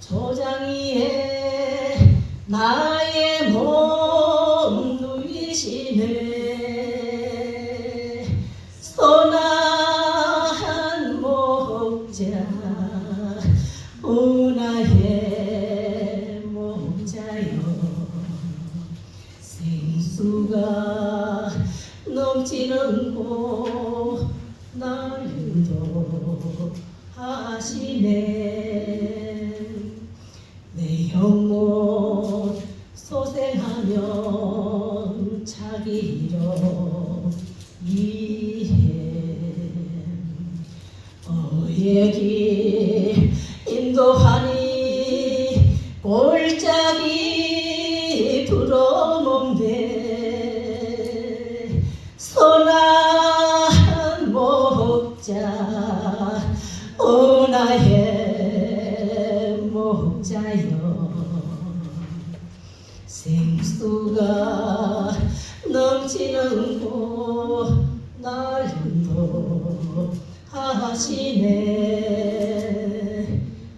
조장이에 나의 몸 누이시네. 선한 목자 오 나의 목자여, 생수가 넘치는 곳 날 인도하시네. 내 영혼 소생하면 자기 이름 위해 어예기 인도하니 골짜기 부러먹네. 선한 목자 오 나의 목자여, 생수가 넘치는 곳 날 인도하시네.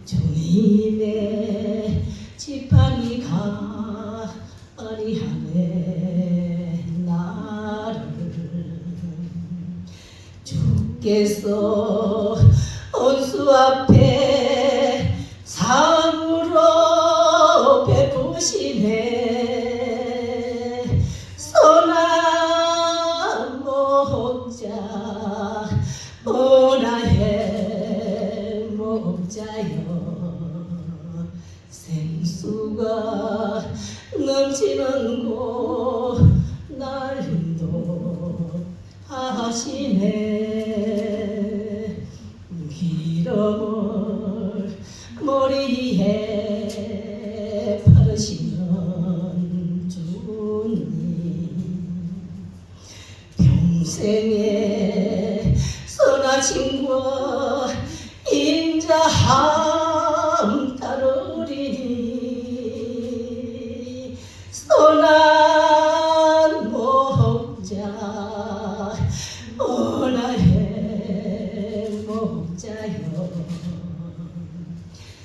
주님의 지팡이가 아리하네. 나를 주께서 원수 앞에 사물로 베푸시네. 선한 목자 오 나의 목자여, 생수가 넘치는 곳 날 인도하시네. 기름을 머리에 바르시는 주님, 평생에 선하신 것 인자함 따르리니. 선한 목자 오 나의 목자여,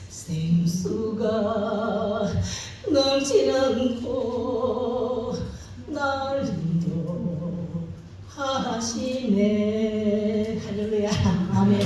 생수가 넘치는 곳 날 인도하시네. 할렐루야. 아멘.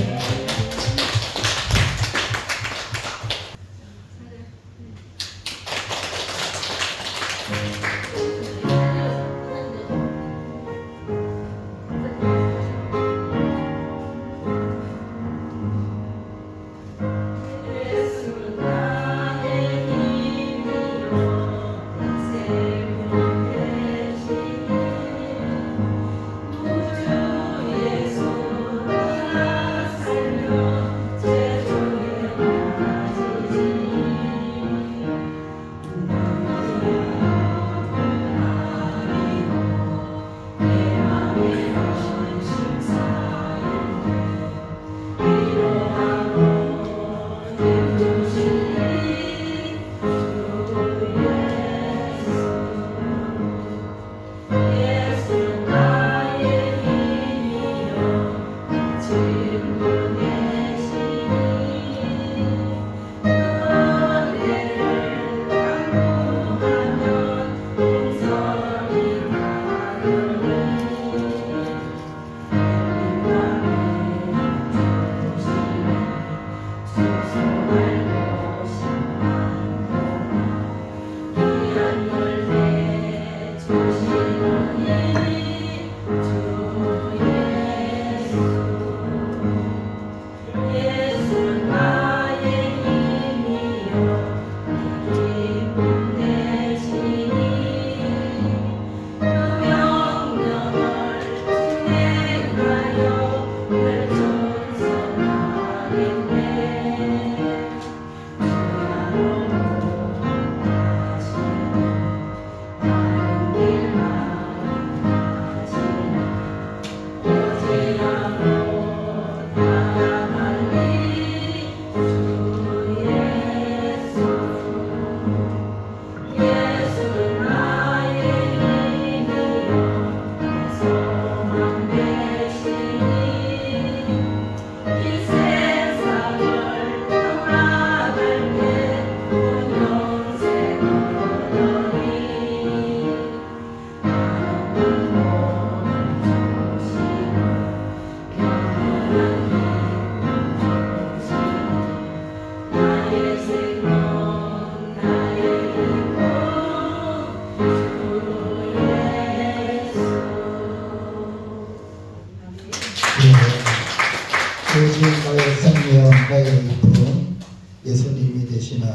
교주가의 생명가의 깊은 예수님이 되시는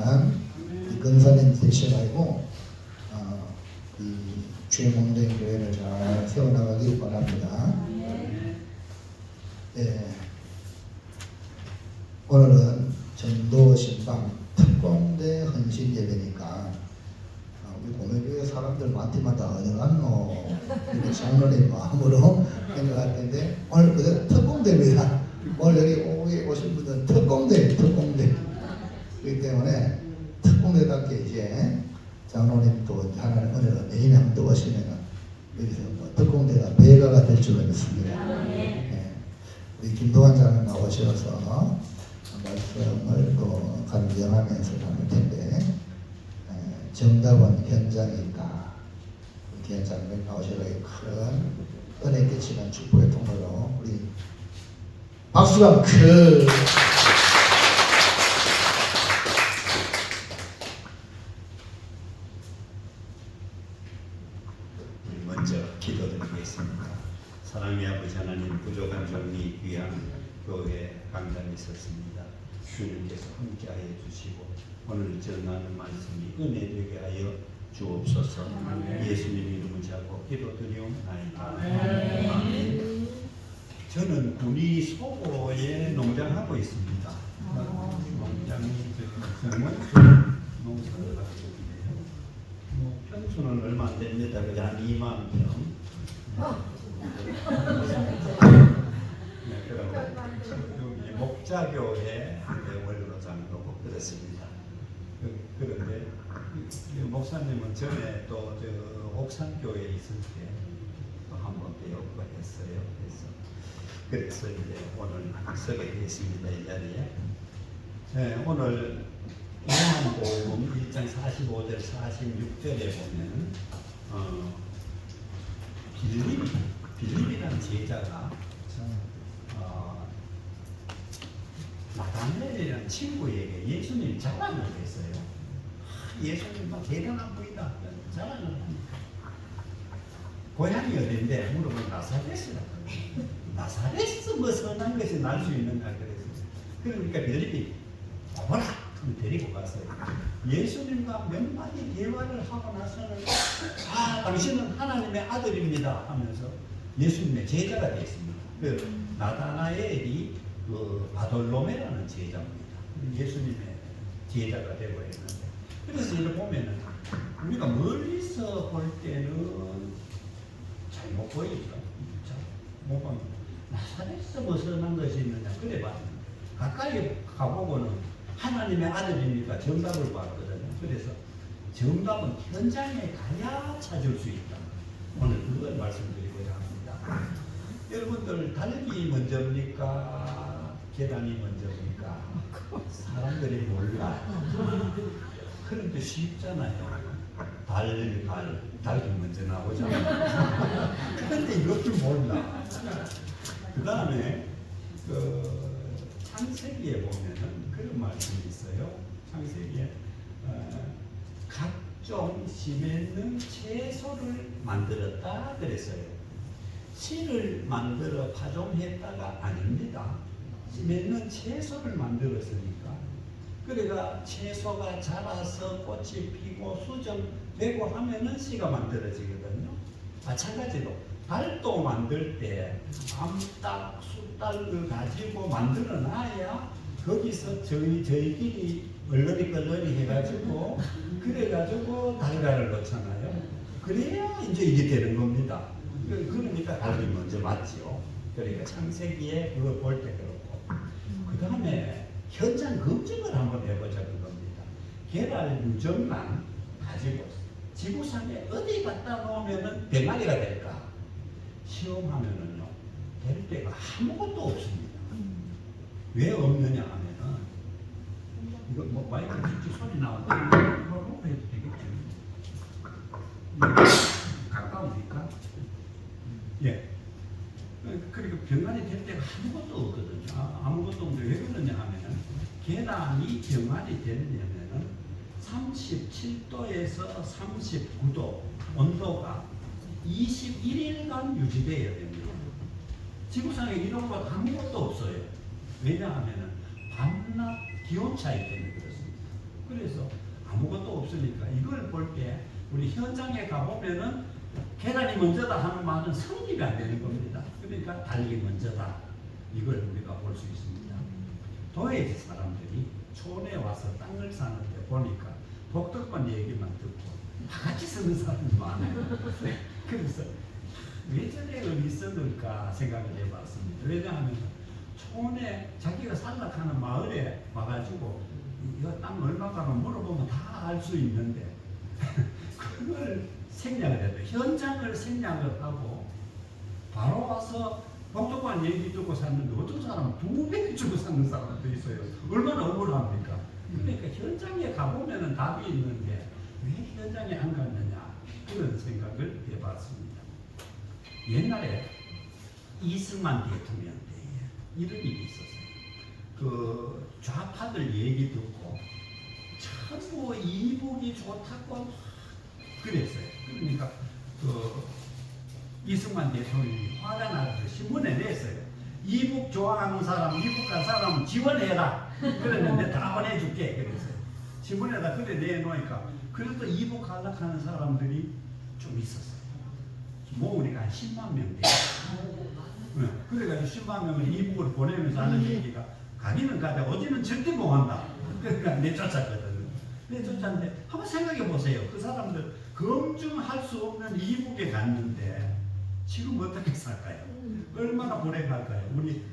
이 근사님 되셔가지고 이 주의몽된 교회를 잘 세워나가길 바랍니다. 예. 오늘은 전도 신방 특공대 헌신 예배니까 우리 공회교회 사람들 많지마다 어디 갔노 이렇게 장로님 마음으로 생각할 텐데 오늘 그대로 특공대입니다. 오늘 여기 오신 분들은 특공대 그렇기 때문에 특공대답게 이제 장로님도 하나님 은혜가 매일 한번 오시면 여기서 뭐 특공대가 배가가 될 줄로 믿습니다. 네. 우리 김동환 장로님 나오셔서 말씀을 또 간증하면서 나눌 텐데 정답은 현장에 있다. 김동환 장로님 나오셔서 큰 은혜 끼치는 축복의 통로로 우리 박수가 크. 먼저 기도드리겠습니다. 사랑의 아버지 하나님, 부족한 정리 귀한 교회 강단에 있었습니다. 주님께서 함께하여 주시고 오늘 전하는 말씀이 은혜되게 하여 주옵소서. 예수님 이름을 잡고 기도드리옵나이다. 아멘. 저는 군위 소고에 농장하고 있습니다. 농장이 정말 농사를 하고 있네요. 평수는 얼마 안 됩니다. 그냥 한 2만 평. 네, 그럼 여기 목자교회 원로로 장로고 그렇습니다. 그런데 목사님은 전에 또 옥산교회에 있을 때 또 한번 배우고 했어요. 그래서 이제 오늘 서게 되었습니다. 이 자리에. 네, 오늘 요한복음 1장 45절 46절에 보면 빌립이라는 제자가 나다나엘이라는 친구에게 예수님 자랑을 했어요. 예수님 막 대단한 분이다 자랑을 합니다. 고향이 어딘데 물어보면 나사렛이라고. 나사렛에서 뭐 선한 것이 날 수 있는가 그래서 그러니까 빌립이 와라 데리고 갔어요. 예수님과 몇 마디 대화를 하고 나서는 당신은 하나님의 아들입니다 하면서 예수님의 제자가 되었습니다. 그 나다나엘이 그 바돌로메라는 제자입니다. 예수님의 제자가 되고 있는데 그래서 이를 보면은 우리가 멀리서 볼 때는 잘 못 보이죠. 못 보면 나사렛에서 뭐 선한 것이 있느냐 그래 봤는데 가까이 가보고는 하나님의 아들이니까 정답을 봤거든요. 그래서 정답은 현장에 가야 찾을 수 있다. 오늘 그걸 말씀드리고자 합니다. 여러분들 달기 먼저입니까? 계란이 먼저입니까? 사람들이 몰라. 그런데 쉽잖아요. 달기 먼저 나오잖아요. 그런데 이것도 몰라. 그 다음에 창세기에 보면은 그런 말씀이 있어요. 창세기에 각종 심있는 채소를 만들었다 그랬어요. 씨를 만들어 파종했다가 아닙니다. 심있는 채소를 만들었으니까 그래가 채소가 자라서 꽃이 피고 수정되고 하면은 씨가 만들어지거든요. 마찬가지로 달도 만들 때 암탉, 숫닭을 가지고 만들어 놔야 거기서 저희끼리 얼렁이 해가지고 그래가지고 달걀을 넣잖아요. 그래야 이제 이게 되는 겁니다. 그러니까 달이 먼저 맞죠. 그러니까 창세기에 그걸 볼 때 그렇고 그 다음에 현장 검증을 한번 해보자는 겁니다. 계란 유정란 가지고 지구상에 어디 갖다 놓으면은 병아리가 될까? 시험하면은요, 될 데가 아무것도 없습니다. 왜 없느냐 하면은, 이거 뭐 마이크 듣기 소리 나오는데, 이거 해도 되겠죠? 가까우니까? 예. 그리고 병아리 될 데가 아무것도 없거든요. 아무것도 없는데 왜 그러냐 하면은, 계란이 병환이 되려면은 37도에서 39도 온도가 21일간 유지되어야 됩니다. 지구상에 이런 것 아무것도 없어요. 왜냐하면 밤낮 기온 차이 때문에 그렇습니다. 그래서 아무것도 없으니까 이걸 볼 때 우리 현장에 가보면은 계란이 먼저다 하는 말은 성립이 안 되는 겁니다. 그러니까 달기 먼저다. 이걸 우리가 볼 수 있습니다. 도회지 사람들이 촌에 와서 땅을 사는데 보니까 독도권 얘기만 듣고 다 같이 쓰는 사람이 많아요. 그래서 왜 저래 의미 쓰는가 생각을 해봤습니다. 왜냐하면 촌에 자기가 살락하는 마을에 와가지고 이거 땅 얼마가로 물어보면 다 알 수 있는데 그걸 생략을 해도 현장을 생략을 하고 바로 와서 독도권 얘기 듣고 샀는데 어떤 사람은 2배 주고 사는 사람도 있어요. 얼마나 억울합니까? 그러니까 현장에 가보면 답이 있는데 왜 현장에 안 갔느냐 그런 생각을 해봤습니다. 옛날에 이승만 대통령 때에 이런 일이 있었어요. 그 좌파들 얘기 듣고 전부 이북이 좋다고 그랬어요. 그러니까 그 이승만 대통령이 화가 나서 신문에 냈어요. 이북 좋아하는 사람, 이북 간 사람 지원해라. 그랬는데 다 보내줄게. 그랬어요. 신문에다 그래 내놓으니까 그래도 이북 가락하는 사람들이 좀 있었어요. 모으니까 한 10만 명 돼요. 그래가지고 10만 명을 이북으로 보내면서 하는 얘기가 가기는 가되 어디는 절대 못 한다. 그러니까 내쫓았거든요. 내쫓았는데 한번 생각해 보세요. 그 사람들 검증할 수 없는 이북에 갔는데 지금 어떻게 살까요? 얼마나 불행할까요? 우리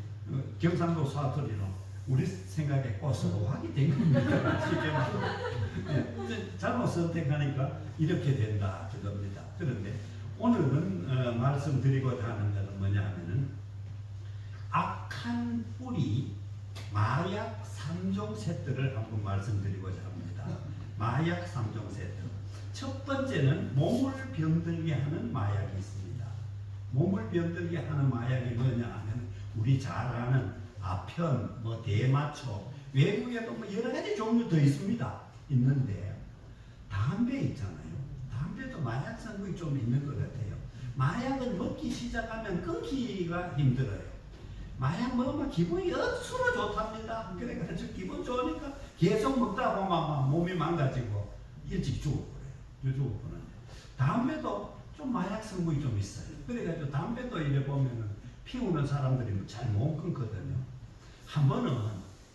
경상도 사투리로 우리 생각에 고스로하게 된 겁니다. 쉽게 말해서 잘못 선택하니까 이렇게 된다 그겁니다. 그런데 오늘은 말씀드리고자 하는 것은 뭐냐면은 악한 뿌리 마약 3종 세트를 한번 말씀드리고자 합니다. 마약 3종 세트. 첫 번째는 몸을 병들게 하는 마약이 있습니다. 몸을 병들게 하는 마약이 뭐냐 하면 우리 잘 아는 아편, 뭐 대마초, 외국에도 뭐 여러 가지 종류 더 있습니다. 있는데 담배 있잖아요. 담배도 마약 성분이 좀 있는 것 같아요. 마약은 먹기 시작하면 끊기가 힘들어요. 마약 먹으면 기분이 억수로 좋답니다. 그래가지고 기분 좋으니까 계속 먹다 보면 막 몸이 망가지고 일찍 죽어버려요. 죽어버리는데 담배도 좀 마약 성분이 좀 있어요. 그래가지고 담배도 이래 보면은 피우는 사람들이 잘 못 끊거든요. 한 번은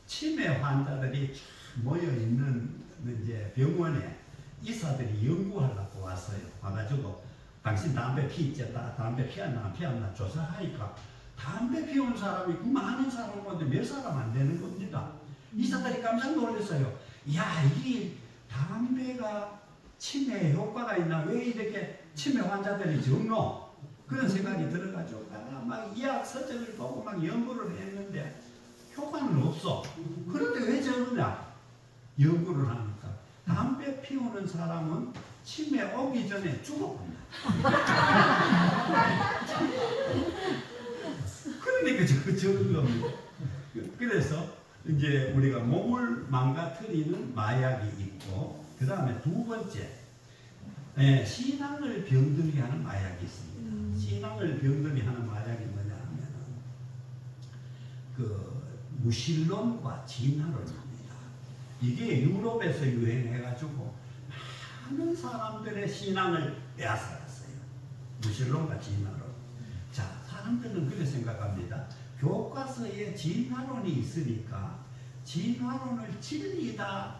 치매 환자들이 모여 있는 이제 병원에 의사들이 연구하려고 왔어요. 와가지고 당신 담배 피있겠다, 담배 피웠나 안 피웠나 조사하니까 담배 피운 사람이 그 많은 사람 가운데 몇 사람 안 되는 겁니다. 의사들이 깜짝 놀랐어요. 야, 이 담배가 치매에 효과가 있나? 왜 이렇게 치매 환자들이 적노? 그런 생각이 들어가지고 막 의학 서적을 보고 막 연구를 했는데 효과는 없어. 그런데 왜 적느냐? 연구를 하니까 담배 피우는 사람은 치매 오기 전에 죽어본다. 그러니까 적은 겁니다. 그래서 이제 우리가 몸을 망가뜨리는 마약이 있고, 그 다음에 두 번째, 신앙을 병들게 하는 마약이 있습니다. 신앙을 병들게 하는 마약이 뭐냐 하면, 그, 무신론과 진화론입니다. 이게 유럽에서 유행해가지고, 많은 사람들의 신앙을 빼앗아갔어요. 무신론과 진화론. 자, 사람들은 그렇게 생각합니다. 교과서에 진화론이 있으니까 진화론을 진리다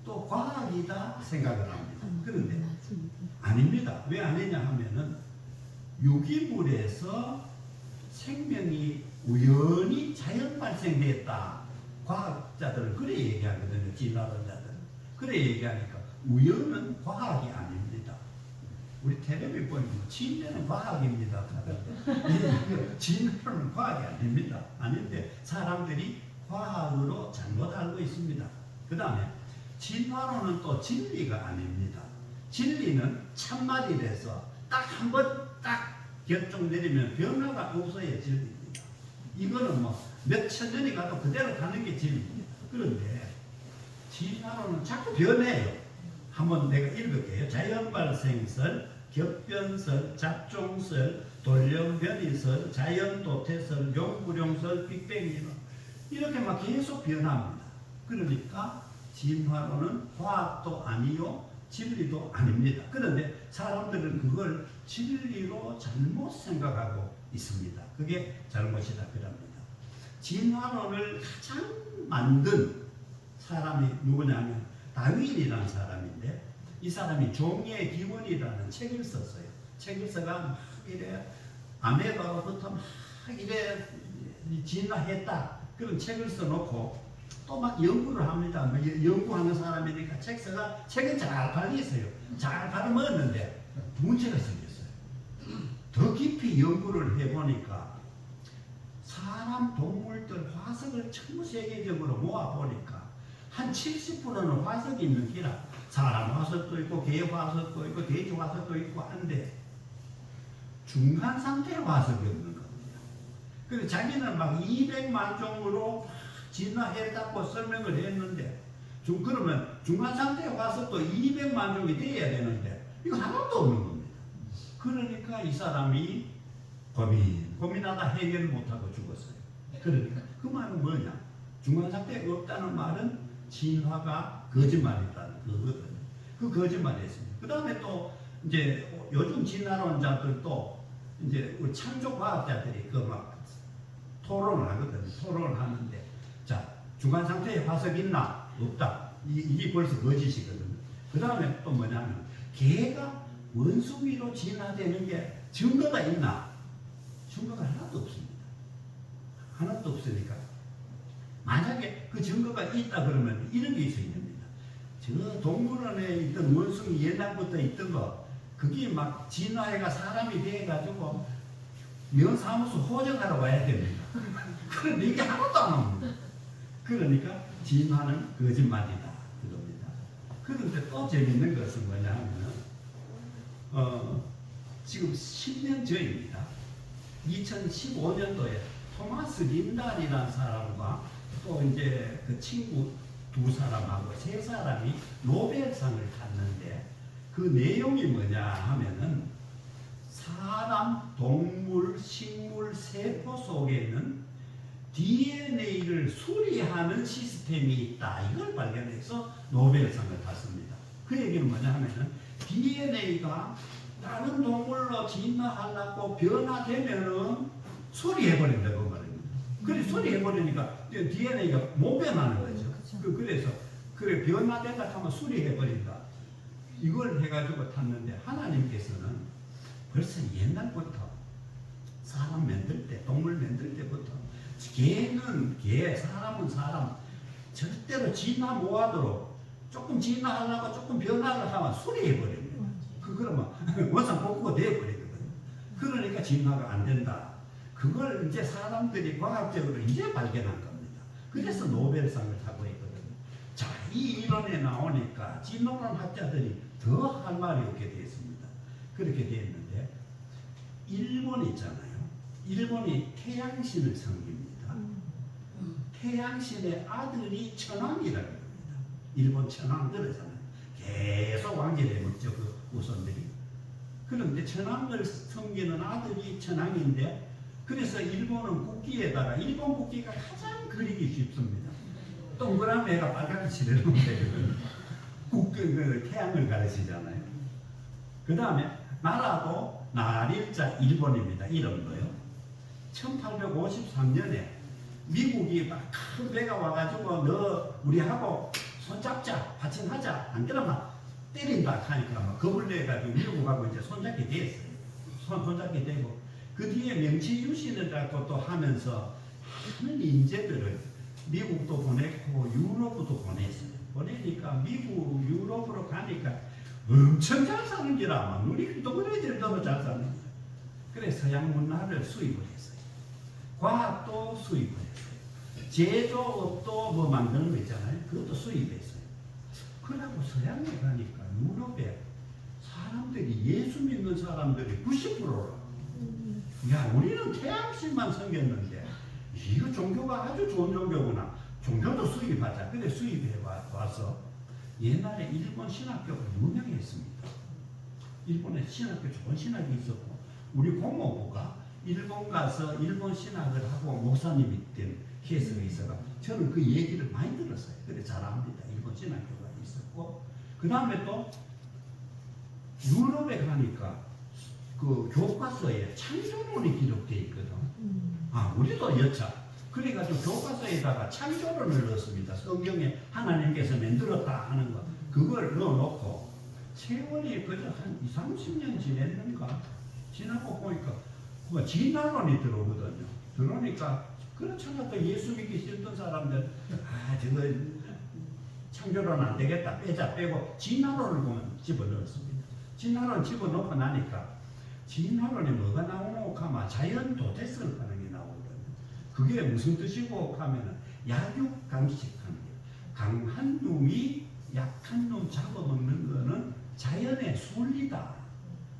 또 과학이다 생각을 합니다. 그런데 아닙니다. 왜 아니냐 하면은 유기물에서 생명이 우연히 자연 발생됐다. 과학자들은 그래 얘기하거든요. 진화론자들은. 그래 얘기하니까 우연은 과학이 아닙니다. 우리 텔레비 보면 진리는 과학입니다. 진리는 과학이 아닙니다. 아닌데 사람들이 과학으로 잘못 알고 있습니다. 그 다음에 진화론은 또 진리가 아닙니다. 진리는 참말이라서 딱 한 번 딱 결정 내리면 변화가 없어야 진리입니다. 이거는 뭐 몇 천 년이 가도 그대로 가는 게 진리입니다. 그런데 진화론은 자꾸 변해요. 한번 내가 읽을게요. 자연발생설, 격변설, 잡종설, 돌연변이설, 자연도태설, 용불용설, 빅뱅이론 이렇게 막 계속 변합니다. 그러니까 진화론은 과학도 아니요 진리도 아닙니다. 그런데 사람들은 그걸 진리로 잘못 생각하고 있습니다. 그게 잘못이다 그럽니다. 진화론을 가장 만든 사람이 누구냐면 다윈이라는 사람인데 이 사람이 종의 기원이라는 책을 썼어요. 책을 써가 막 이래 아메바로부터 막 이래 진화했다 그런 책을 써놓고 또 막 연구를 합니다. 뭐 연구하는 사람이니까 책 써가 책은 잘 팔렸어요. 잘 팔아먹었는데 문제가 생겼어요. 더 깊이 연구를 해보니까 사람, 동물들, 화석을 전 세계적으로 모아보니까 한 70%는 화석이 있는 기라. 사람 화석도 있고 개 화석도 있고 돼지 화석도 있고 한데 중간 상태의 화석이 없는 겁니다. 그래서 자기는 막 200만 종으로 진화했다고 설명을 했는데 그러면 중간 상태의 화석도 200만 종이 돼야 되는데 이거 하나도 없는 겁니다. 그러니까 이 사람이 고민하다 해결 못하고 죽었어요. 그러니까 그 말은 뭐냐? 중간 상태에 없다는 말은 진화가 거짓말이다는 거거든요. 그 거짓말이 했습니다. 그 다음에 또 이제 요즘 진화론자들도 이제 우리 창조 과학자들이 그 막 토론을 하거든요. 토론을 하는데 자 중간 상태에 화석이 있나? 없다. 이게 벌써 거짓이거든요. 그 다음에 또 뭐냐면 개가 원숭이로 진화되는 게 증거가 있나? 증거가 하나도 없습니다. 하나도 없으니까 만약에 그 증거가 있다 그러면 이런 게 있어야 됩니다. 저 동물원에 있던 원숭이 옛날부터 있던 거 그게 막 진화해가 사람이 돼가지고 면사무소 호적하러 와야 됩니다. 그런데 이게 하나도 안 옵니다. 그러니까 진화는 거짓말이다 그겁니다. 그런데 또 재밌는 것은 뭐냐 하면 지금 10년 전입니다. 2015년도에 토마스 린달이라는 사람과 또 이제 그 친구 두 사람하고 세 사람이 노벨상을 탔는데 그 내용이 뭐냐 하면은 사람, 동물, 식물, 세포 속에는 DNA를 수리하는 시스템이 있다. 이걸 발견해서 노벨상을 탔습니다. 그 얘기는 뭐냐 하면은 DNA가 다른 동물로 진화하려고 변화되면은 수리해버린다고 말입니다. 그래 수리해버리니까 DNA가 못 변하는 거죠. 그래서 그래 변화된다 하면 수리해버린다. 이걸 해가지고 탔는데 하나님께서는 벌써 옛날부터 사람 만들 때, 동물 만들 때부터 개는 개, 사람은 사람 절대로 진화 못하도록 조금 진화하려고 조금 변화를 하면 수리해버립니다. 그러면 원상 복구가 되어버리거든요. 그러니까 진화가 안 된다. 그걸 이제 사람들이 과학적으로 이제 발견한 겁니다. 그래서 노벨상을 타고 있거든요. 자, 이 이론에 나오니까 진화론 학자들이 더 할 말이 없게 되었습니다. 그렇게 되었는데 일본 있잖아요. 일본이 태양신을 섬깁니다. 태양신의 아들이 천왕이라고 합니다. 일본 천왕 들었잖아요. 계속 왕기를 먹죠. 그 우선들이. 그런데 천왕을 섬기는 아들이 천왕인데 그래서 일본은 국기에다가 일본 국기가 가장 그리기 쉽습니다. 동그란 애가 빨갛게 칠해놓으면 되거든요. 그 태양을 가르치잖아요. 그 다음에 나라도 나릴자 일본입니다. 이름도요. 1853년에 미국이 막 큰 배가 와가지고 너 우리하고 손잡자, 파친하자, 안 그러면 때린다 하니까 막 겁을 내가지고 미국하고 이제 손잡게 됐어요. 손잡게 되고 그 뒤에 명치유신을 갖고 또 하면서 많은 인재들을 미국도 보냈고 유럽도 보냈어요. 보내니까 미국, 유럽으로 가니까 엄청 잘 사는 기라 막 우리 동그라지도 잘 사는 거예요. 그래서 서양 문화를 수입을 했어요. 과학도 수입을 했어요. 제조업도 뭐 만드는 거 있잖아요. 그것도 수입했어요. 그러고 서양에 가니까 유럽에 사람들이 예수 믿는 사람들이 90%라. 야, 우리는 태양신만 섬겼는데 이거 종교가 아주 좋은 종교구나. 종교도 수입하자. 근데 수입해 와서 옛날에 일본 신학교가 유명했습니다. 일본에 신학교 좋은 신학이 있었고 우리 고모부가 일본 가서 일본 신학을 하고 목사님이 된 케이스가 있어가 저는 그 얘기를 많이 들었어요. 근데 잘 압니다. 일본 신학교가 있었고 그 다음에 또 유럽에 가니까 그 교과서에 창조론이 기록되어 있거든. 아 우리도 여차. 그래가지고 교과서에다가 창조론을 넣었습니다. 성경에 하나님께서 만들었다 하는 거 그걸 넣어놓고 세월이 그저 한 20, 30년 지냈는가 지나고 보니까 뭐 진화론이 들어오거든요. 들어오니까 그렇잖아. 또 예수 믿기 싫던 사람들 아 저거 창조론 안 되겠다 빼고 진화론을 보면 집어넣었습니다. 진화론 집어넣고 나니까 진화론에 뭐가 나오노 하면 자연 도태성을 하는 게 나오거든요. 그게 무슨 뜻이고 하면은 약육강식하는 게 강한 놈이 약한 놈 잡아먹는 거는 자연의 순리다.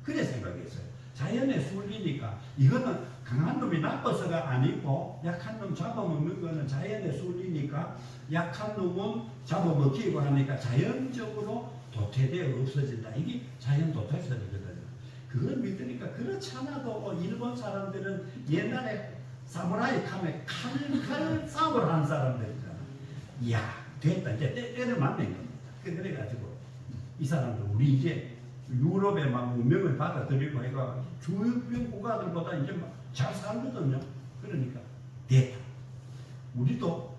그래 생각했어요. 자연의 순리니까 이거는 강한 놈이 나빠서가 아니고 약한 놈 잡아먹는 거는 자연의 순리니까 약한 놈은 잡아먹히고 하니까 자연적으로 도태되어 없어진다. 이게 자연 도태설이거든요. 그걸 믿으니까 그렇잖아도 일본 사람들은 옛날에 사무라이 칼에 칼 싸움을 하는 사람들 있잖아. 이야 됐다 이제 때를 맞는 겁니다. 그래가지고 이 사람들 우리 이제 유럽에 막 문명을 받아들이고 해가 주변 국가들보다 이제 막 잘 살거든요. 그러니까 됐다. 우리도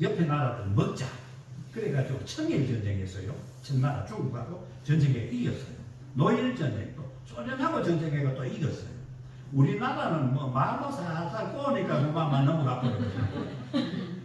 옆에 나라들 먹자. 그래가지고 청일 전쟁했어요. 청나라 중국하고 전쟁에 이겼어요. 노일 전쟁도 소련하고 전쟁에 또 이겼어요. 우리나라는 뭐 말로 살살 꼬니까 그만만 넘어가 버렸어요.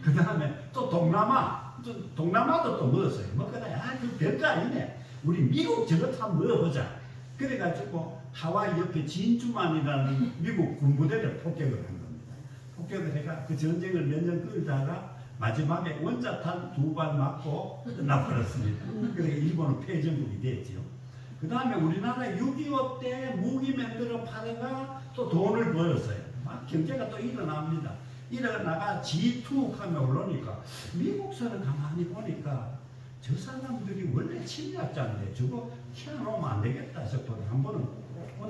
그 다음에 또 동남아도 또 먹었어요. 먹거나 그 별거 아니네. 우리 미국 저것 한번 먹어보자. 그래가지고 하와이 옆에 진주만이라는 미국 군부대를 폭격을 한 겁니다. 폭격을 해가 그 전쟁을 몇 년 끌다가 마지막에 원자탄 2발 맞고 끝나버렸습니다. 그러니까 일본은 패전국이 됐죠. 그 다음에 우리나라 6.25 때 무기 만들어 팔아가 또 돈을 벌었어요. 막 경제가 또 일어납니다. 일어나가 G2 하면 올라오니까 미국서는 가만히 보니까 저 사람들이 원래 침략자인데 저거 키워놓으면 안 되겠다 싶어서 한 번은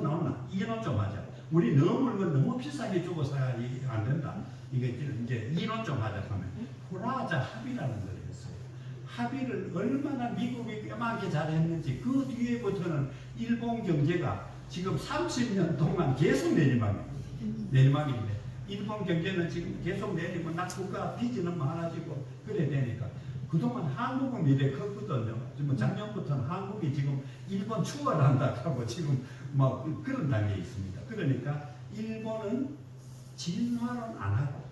나오나 이론 좀 하자. 우리 너무 물건 너무 비싸게 주고 사야 안 된다. 이게 이제 이론 좀 하자 하면 후라자 합의라는 걸 했어요. 합의를 얼마나 미국이 꽤 잘했는지 그 뒤에부터는 일본 경제가 지금 30년 동안 계속 내리막인데 일본 경제는 지금 계속 내리고 낙후가 빚은 많아지고 그래 되니까 그동안 한국은 미래 컸거든요. 지금 작년부터는 한국이 지금 일본 추월한다 하고 지금 뭐 그런 단계에 있습니다. 그러니까 일본은 진화론 안 하고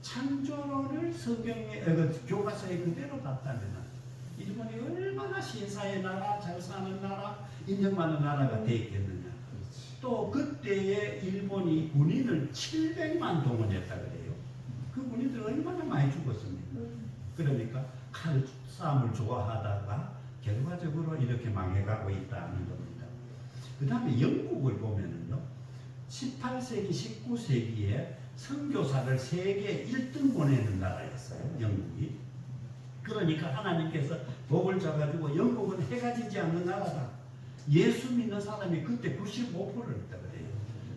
창조론을 성경에 교과서에 그대로 갖다면 일본이 얼마나 신사의 나라, 잘 사는 나라, 인정받는 나라가 되겠느냐. 또 그때에 일본이 군인을 700만 동원했다 그래요. 그 군인들 얼마나 많이 죽었습니까? 그러니까 칼싸움을 좋아하다가 결과적으로 이렇게 망해가고 있다는 겁니다. 그 다음에 영국을 보면은요, 18세기, 19세기에 선교사를 세계 1등 보내는 나라였어요, 영국이. 그러니까 하나님께서 복을 줘가지고 영국은 해가 지지 않는 나라다. 예수 믿는 사람이 그때 95%를 했다 그래요.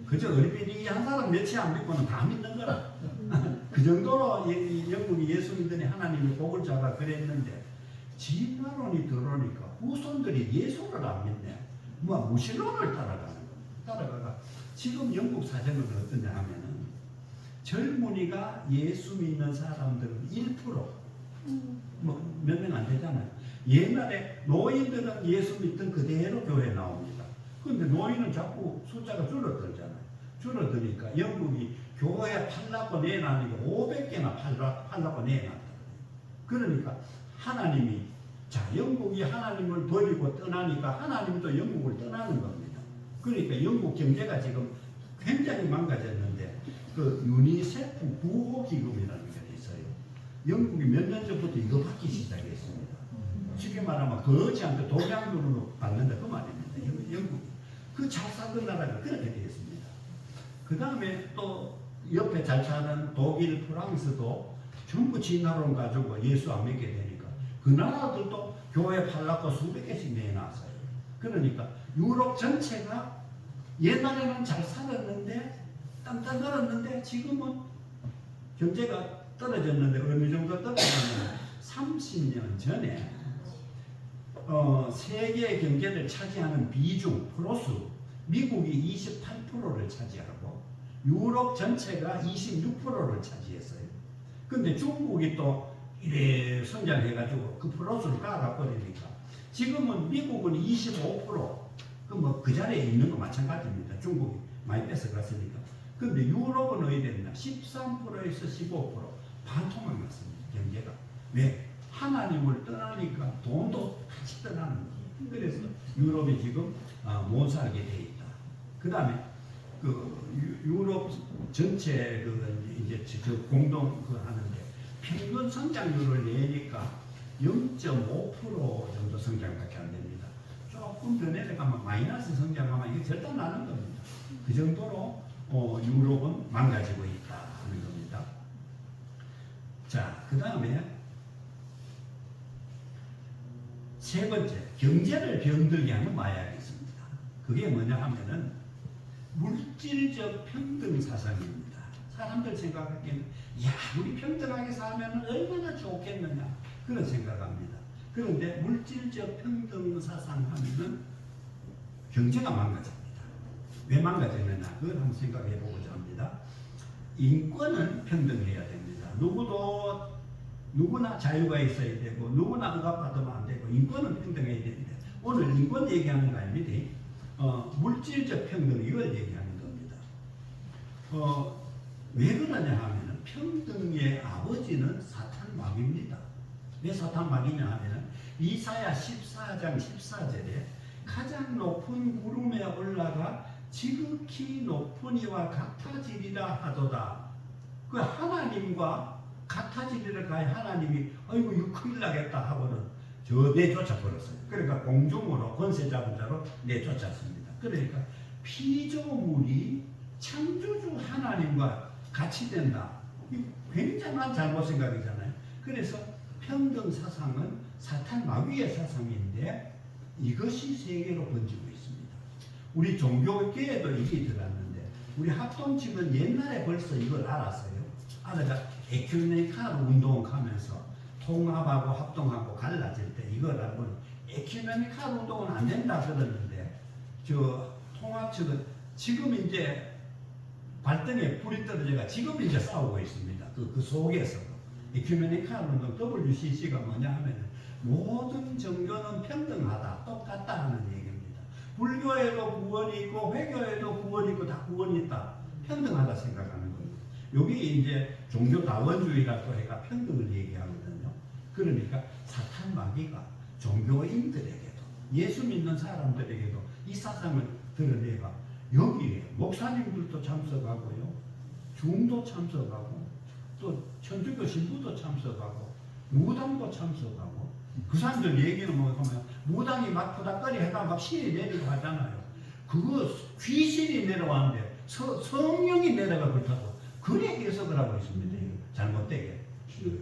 그저 어린이 한 사람 몇이 안 믿고는 다 믿는 거라. 그 정도로 영국이 예수 믿더니 하나님이 복을 줘가 그랬는데 진화론이 들어오니까 후손들이 예수를 안 믿네. 뭐 무신론을 따라가는 거예요. 따라가가 지금 영국 사정은 어떠냐 하면은 젊은이가 예수 믿는 사람들은 1%, 뭐 몇 명 안 되잖아요. 옛날에 노인들은 예수 믿던 그대로 교회에 나옵니다. 그런데 노인은 자꾸 숫자가 줄어들잖아요. 줄어드니까 영국이 교회 팔라고 내놔니까 500개나 팔라고 내놨다. 그러니까 하나님이 영국이 하나님을 버리고 떠나니까 하나님도 영국을 떠나는 겁니다. 그러니까 영국 경제가 지금 굉장히 망가졌는데 그 유니세프 구호기금이라는 게 있어요. 영국이 몇 년 전부터 이거 받기 시작했습니다. 쉽게 말하면 거지 않게 동양돈으로 받는다 그 말입니다. 영국 그 잘 살던 나라가 그렇게 되었습니다. 그 다음에 또 옆에 잘 사는 독일, 프랑스도 전부 진화론 가지고 예수 안 믿게 되니까 그 나라들도 교회 팔라고 수백 개씩 내놨어요. 그러니까 유럽 전체가 옛날에는 잘 살았는데 땅땅 지금은 경제가 떨어졌는데 어느 정도 떨어졌냐면 30년 전에 세계 경제를 차지하는 비중 프로수 미국이 28%를 차지하고 유럽 전체가 26%를 차지했어요. 근데 중국이 또 이래 성장해가지고 그 프로수를 깔아버리니까 지금은 미국은 25%, 그 자리에 있는 거 마찬가지입니다. 중국이 많이 뺏어갔으니까. 근데 유럽은 어디 됐나? 13%에서 15% 반토막 났습니다. 경제가. 왜? 하나님을 떠나니까 돈도 같이 떠나는 거예요. 그래서 유럽이 지금 못 살게 돼 있다. 그 다음에 유럽 전체 이제 공동 하는데 평균 성장률을 내니까 0.5% 정도 성장밖에 안 됩니다. 조금 더 내려가면 마이너스 성장하면 이게 절대 나는 겁니다. 그 정도로 유럽은 망가지고 있다 하는 겁니다. 자, 그 다음에 세 번째, 경제를 병들게 하는 마약이 있습니다. 그게 뭐냐 하면은 물질적 평등 사상입니다. 사람들 생각하기에는 야, 우리 평등하게 살면 얼마나 좋겠느냐 그런 생각합니다. 그런데 물질적 평등 사상 하면은 경제가 망가집니다. 왜 망가지느냐 그걸 한번 생각해 보고자 합니다. 인권은 평등해야 됩니다. 누구나 자유가 있어야 되고 누구나 억압받으면 안 되고 인권은 평등해야 됩니다. 오늘 인권 얘기하는 거 아닙니다. 물질적 평등 이걸 얘기하는 겁니다. 왜 그러냐 하면은 평등의 아버지는 사탄 마귀입니다. 왜 사탄 마귀냐 하면은 이사야 14장 14절에 가장 높은 구름에 올라가 지극히 높은 이와 같아지리라 하도다. 그 하나님과 같아지리라 가야 하나님이 아이고 이거 큰일 나겠다 하고는 내쫓아 버렸어요. 그러니까 공중으로 권세 잡은 자로 내쫓았습니다. 그러니까 피조물이 창조주 하나님과 같이 된다. 이 굉장한 잘못 생각이잖아요. 그래서 평등 사상은 사탄 마귀의 사상인데 이것이 세계로 번지고 있습니다. 우리 종교계에도 이게 들어왔는데 우리 합동집은 옛날에 벌써 이걸 알았어요. 알아가 에큐메니칼 운동하면서 통합하고 합동하고 갈라질 때 이걸 알고는 에큐메니칼 운동은 안 된다 그러는데 통합 측은 지금 이제 발등에 불이 떨어져가 지금 이제 싸우고 있습니다. 그 속에서도 에큐메니칼 운동 WCC가 뭐냐 하면은 모든 종교는 평등하다 똑같다 하는 얘기입니다. 불교에도 구원이 있고 회교에도 구원이 있고 다 구원이 있다 평등하다 생각하는 겁니다. 여기 이제 종교다원주의라고 해가 평등을 얘기하거든요. 그러니까 사탄 마귀가 종교인들에게도 예수 믿는 사람들에게도 이 사상을 드러내가 여기에 목사님들도 참석하고요, 중도 참석하고 또 천주교 신부도 참석하고 무당도 참석하고 그 사람들 얘기는 뭐 하면 무당이 막 푸닥거리 해가 막 신이 내리고 하잖아요. 그거 귀신이 내려왔는데 성령이 내려가 그렇다고 그래 해석을 하고 있습니다. 잘못되게.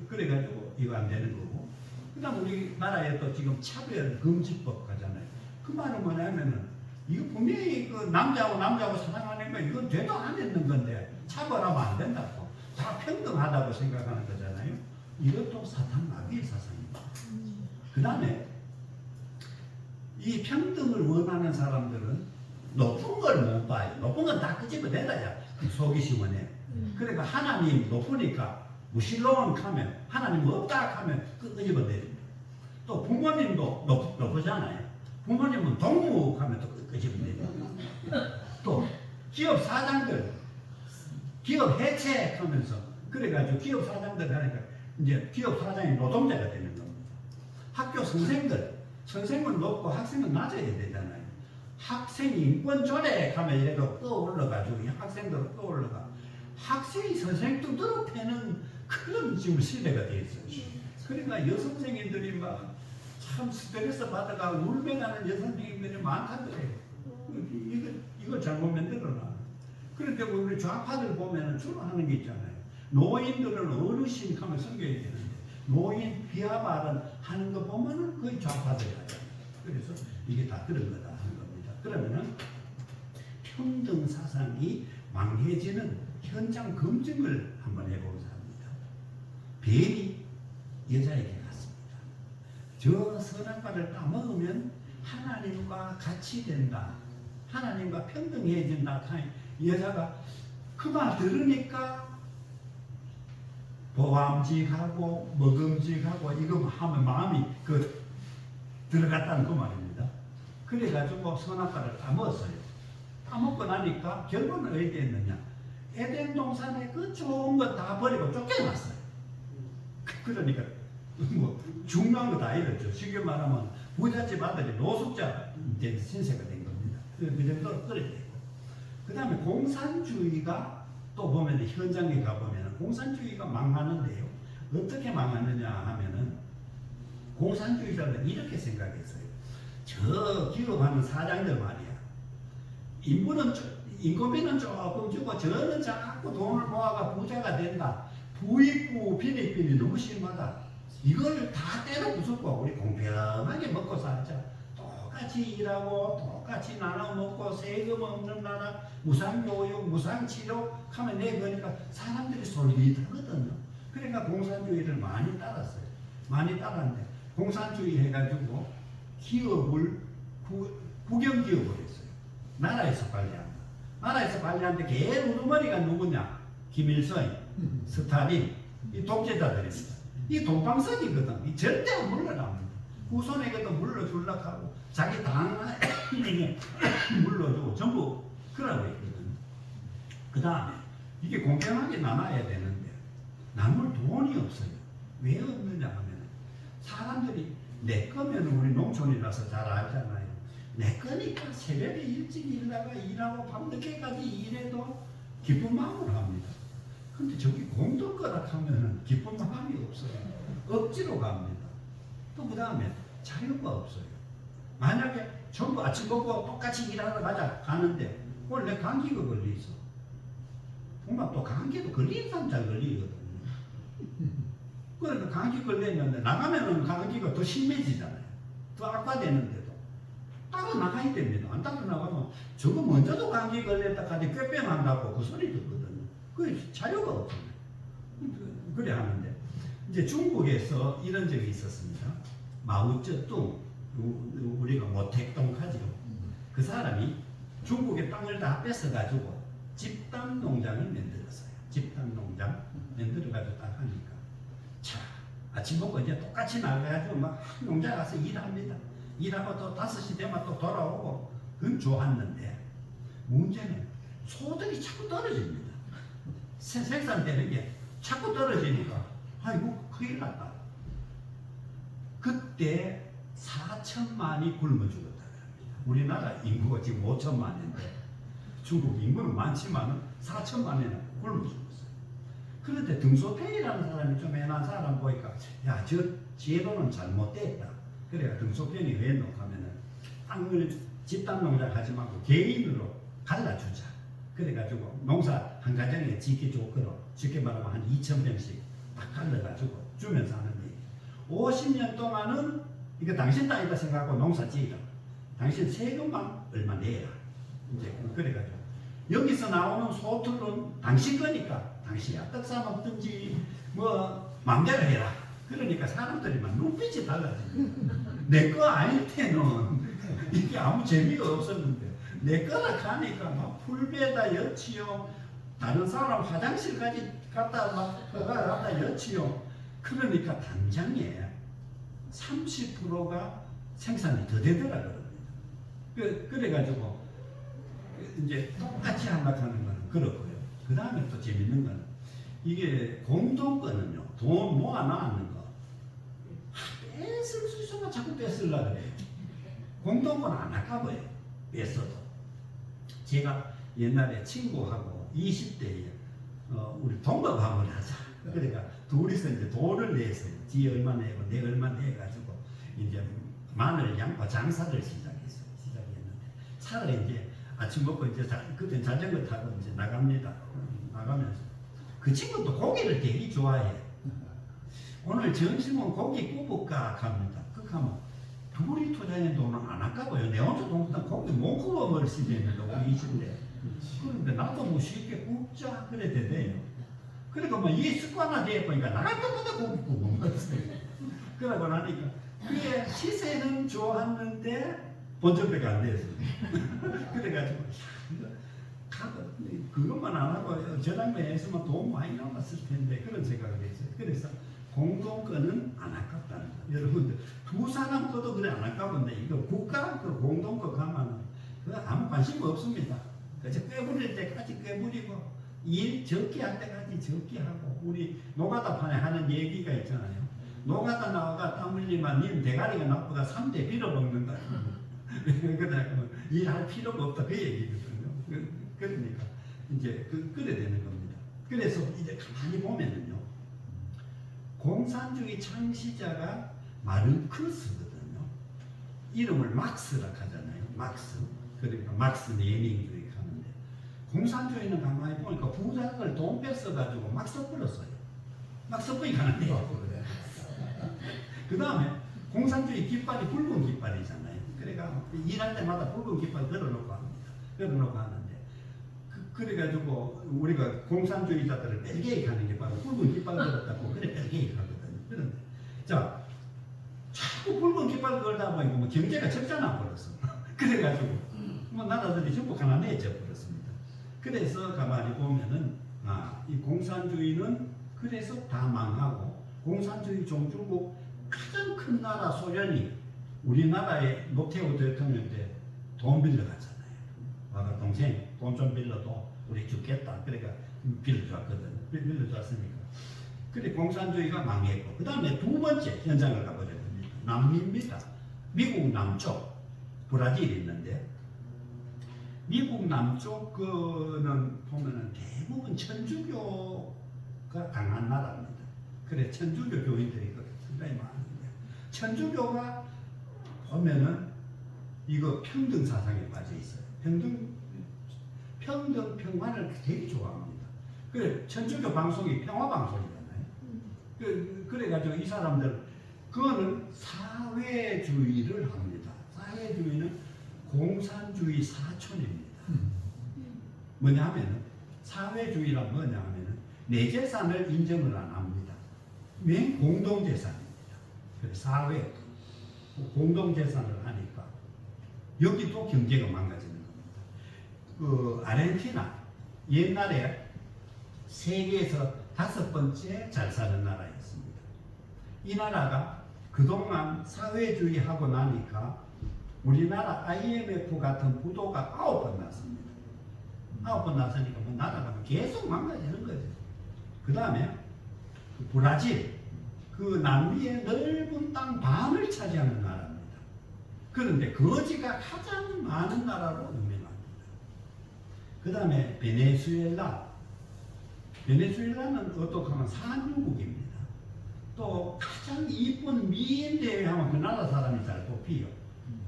그래가지고 이거 안 되는 거고. 그 다음 우리나라에 또 지금 차별 금지법 가잖아요. 그 말은 뭐냐면은 이거 분명히 그 남자하고 사랑하는 거 이건 죄도 안 했는 건데 차별하면 안 된다고. 다 평등하다고 생각하는 거잖아요. 이것도 사탄 마귀의 사상입니다. 그 다음에 이 평등을 원하는 사람들은 높은 걸 못 봐요. 높은 건 다 끄집어내라야 속이 시원해. 그러니까 하나님 높으니까 무신론 하면 하나님 없다 하면 끄집어내립니다. 또 부모님도 높으잖아요. 부모님은 동무 하면 또 끄집어내립니다. 또 기업 사장들 기업 해체하면서 그래가지고 기업 사장들 하니까 이제 기업 사장이 노동자가 되는 겁니다. 학교 선생은 높고 학생은 낮아야 되잖아요. 학생 인권 조례 하면 이래도 떠올라가지고 학생들 떠올라가 학생이 선생 뚜드러 패는 그런 지금 시대가 되어 있어요. 그러니까 여선생님들이 막 참 스트레스 받아가 울면하는 여선생님들이 많다더래요. 이걸 잘못 만들어놔. 그런데 우리 좌파들 보면 주로 하는 게 있잖아요. 노인들은 어르신 하면 섬겨야 되는데 노인 비하발언 하는 거 보면은 거의 좌파들이야. 그래서 이게 다 그런 거다 하는 겁니다. 그러면은 평등 사상이 망해지는 현장 검증을 한번 해보고자 합니다. 뱀이 여자에게 갔습니다. 저 선악과를 따먹으면 하나님과 같이 된다. 하나님과 평등해진다. 여자가 그 말 들으니까 보암직하고 먹음직하고 이거 하면 마음이 들어갔다는 그 말입니다. 그래가지고 선악과를 따먹었어요. 따먹고 나니까 결과는 어디 했느냐? 에덴 동산에 그 좋은 거 다 버리고 쫓겨났어요. 그러니까 뭐 중요한 거 다 잃었죠. 쉽게 말하면 부잣집 아들이 노숙자 신세가 된 겁니다. 그 정도로 그래 되고. 그 다음에 공산주의가 또 보면 현장에 가보면 공산주의가 망하는데요. 어떻게 망하느냐 하면은 공산주의자들은 이렇게 생각했어요. 저 기업하는 사장들 말이야. 인건비는 조금 주고 저는 자꾸 돈을 모아가 부자가 된다. 부익부 빈익빈이 너무 심하다. 이걸 다 때려 부수고 우리 공평하게 먹고 살자. 똑같이 일하고 똑같이 나눠 먹고 세금 없는 나라 무상교육 무상치료 하면 내 거니까 사람들이 솔깃하거든요. 그러니까 공산주의를 많이 따랐어요. 많이 따랐는데 공산주의 해가지고 기업을 국영기업을 했어요. 나라에서 관리한다. 나라에서 관리하는데 걔 우두머리가 누구냐? 김일성, 스탈린, 이 독재자들입니다. 이 동방석이거든. 이 절대 안 물러납니다. 후손에게도 물러주려고 하고 자기 당에게 물러주고 전부 그러고 있거든요. 그 다음에 이게 공평하게 나눠야 되는데 남을 돈이 없어요. 왜 없느냐 하면 사람들이 내 거면 우리 농촌이라서 잘 알잖아요. 내 거니까 새벽에 일찍 일하고 밤늦게까지 일해도 기쁜 마음으로 합니다. 근데 저기 공동 거라 하면은 기쁜 마음이 없어요. 억지로 갑니다. 또 그 다음에 자유가 없어요. 만약에 전부 아침 먹고 똑같이 일하러 가자 가는데 원래 감기가 걸리죠. 정말 또 감기도 걸리는 사람 잘 걸리거든요. 그러니까 감기 걸렸는데 나가면은 감기가 더 심해지잖아요. 더 악화되는데도 따로 나가야 됩니다. 안 따로 나가면 저거 먼저도 감기 걸렸다 카지 꾀병한다고 그 소리 듣거든요. 그 자유가 없잖아요. 그래 하는데 이제 중국에서 이런 적이 있었습니다. 마오쩌둥 우리가 모택동 하죠. 그 사람이 중국의 땅을 다 뺏어가지고 집단 농장을 만들었어요. 집단 농장 만들어가지고 딱 하니까 자 아침 먹고 이제 똑같이 나가가지고 막 농장 가서 일합니다. 일하고 또 5시 되면 또 돌아오고 그건 좋았는데 문제는 소득이 자꾸 떨어집니다. 생산되는 게 자꾸 떨어지니까 아이고 큰일 났다. 그때 4천만이 굶어 죽었다. 우리나라 인구가 지금 5천만인데 중국 인구는 많지만 4천만이나 굶어 죽었어요. 그런데 등소평이라는 사람이 좀 애난 사람 보니까 야 저 제도는 잘못됐다. 그래가 등소평이 왜 놓고 하면은 땅을 집단 농장 하지 말고 개인으로 갈라주자. 그래가지고 농사 한 가정에 짓기 좋도록 쉽게 말하면 한 2,000평씩 딱 갈라가지고 주면서 하는 얘기. 50년 동안은 이거 당신 땅이다 생각하고 농사 지으라. 당신 세금만 얼마 내라. 이제 그래가지고 여기서 나오는 소득은 당신 거니까 당신이 떡 사 먹든지 뭐 마음대로 해라. 그러니까 사람들이 막 눈빛이 달라집니다. 내 거 아닐 때는 이게 아무 재미가 없었는데 내 거라 하니까 막 풀베다 여치요. 다른 사람 화장실까지 갔다 막 갔다 여치요. 그러니까 당장에 30%가 생산이 더 되더라 그럽니다. 그래가지고 이제 똑같이 하려고 하는 거는 그렇고요. 그 다음에 또 재밌는 거는 이게 공동권은요. 돈 모아놨는 거 뺏을 수 있으면 자꾸 뺏으려고 그래요. 공동권 안 아까워요. 뺏어도. 제가 옛날에 친구하고 20대에 우리 동거 한번 하자. 그러니까 둘이서 이제 돈을 냈어요. 지 얼마 내고 내 얼마 내가지고 이제 마늘 양파 장사를 시작했는데 차를 이제 아침 먹고 이제 그때 자전거 타고 이제 나갑니다. 나가면서 그 친구도 고기를 되게 좋아해. 오늘 점심은 고기 구울까 합니다. 그렇게 하면 둘이 투자인 돈은 안 아까워요. 내 혼자 돈 고기 못 구워 먹을 수도 있는데 우리 이신데. 그런데 나도 뭐 쉽게 굽자 그래 되대요. 그러니까 뭐 이 습관화 돼 보니까 나갈 때마다 고기 구워 먹었어요. 그러고 나니까 그게 시세는 좋았는데 본전배가 안 됐어요. 그래가지고 그것만 안 하고 저당배에서만 돈 많이 남았을 텐데 그런 생각을 했어요. 그래서 공동권은 안 아깝다는 거. 여러분들 두 사람 것도 그래 안 아까운데 이거 국가 그 공동권 가면 그 아무 관심 없습니다. 그래서 꿰부릴 때까지 꿰부리고 일 적게 할 때까지 적게 하고 우리 노가다판에 하는 얘기가 있잖아요. 노가다 나와가 땀 흘리면 님 대가리가 나쁘다 3대 빌어먹는다. 그러니까 일할 필요가 없다 그 얘기거든요. 그러니까 이제 그래 되는 겁니다. 그래서 이제 가만히 보면은요. 공산주의 창시자가 마르크스거든요. 이름을 막스라 하잖아요. 막스. 그러니까 막스 네밍주의 하는데 공산주의는 가만히 보니까 부자들 돈 뺏어가지고 막 섞어버렸어요. 막 섞으니까 안 돼요. 그 다음에 공산주의 깃발이 붉은 깃발이잖아요. 그러니까 일할 때마다 붉은 깃발 걸어놓고 합니다. 걸어놓고 하는데 그래가지고 우리가 공산주의자들을 벨게이크하는 게 바로 붉은 깃발 걸었다고 그래 벨게이크하거든요. 그런데 자 자꾸 붉은 깃발 걸다 보니까 뭐 경제가 적잖아 버렸어. 그래가지고 뭐 나라들이 전부 가난해져 버렸습니다. 그래서 가만히 보면은 이 공산주의는 그래서 다 망하고 공산주의 종주국 가장 큰 나라 소련이 우리나라의 노태우 대통령 때 돈 빌려갔잖아요. 아까 동생 돈 좀 빌려도 우리 죽겠다. 그러니까 빌려줬거든. 빌려줬으니까. 그래 공산주의가 망했고 그 다음에 두 번째 현장을 가보자 됩니다. 남미입니다. 미국 남쪽 브라질이 있는데 미국 남쪽 그는 보면은 대부분 천주교가 강한 나라입니다. 그래 천주교 교인들이 상당히 많은데 천주교가 보면은 이거 평등 사상에 빠져 있어요. 평등 평화를 되게 좋아합니다. 그래 천주교 방송이 평화 방송이잖아요. 그래가지고 이 사람들 그거는 사회주의를 합니다. 사회주의는 공산주의 사촌입니다. 뭐냐하면 사회주의란 뭐냐하면 내 재산을 인정을 안 합니다. 맨 공동재산입니다. 사회 공동재산을 하니까 여기도 경제가 망가지는 겁니다. 그 아르헨티나 옛날에 세계에서 5번째 잘 사는 나라였습니다. 이 나라가 그동안 사회주의하고 나니까 우리나라 IMF 같은 부도가 9번 났습니다. 9번 났으니까 뭐 나라가 계속 망가지는 거죠. 그 다음에 브라질 그 남미의 넓은 땅 반을 차지하는 나라입니다. 그런데 거지가 가장 많은 나라로 유명합니다. 그 다음에 베네수엘라는 어떻게 하면 산유국입니다. 또 가장 이쁜 미인 대회하면 그 나라 사람이 잘 뽑히요.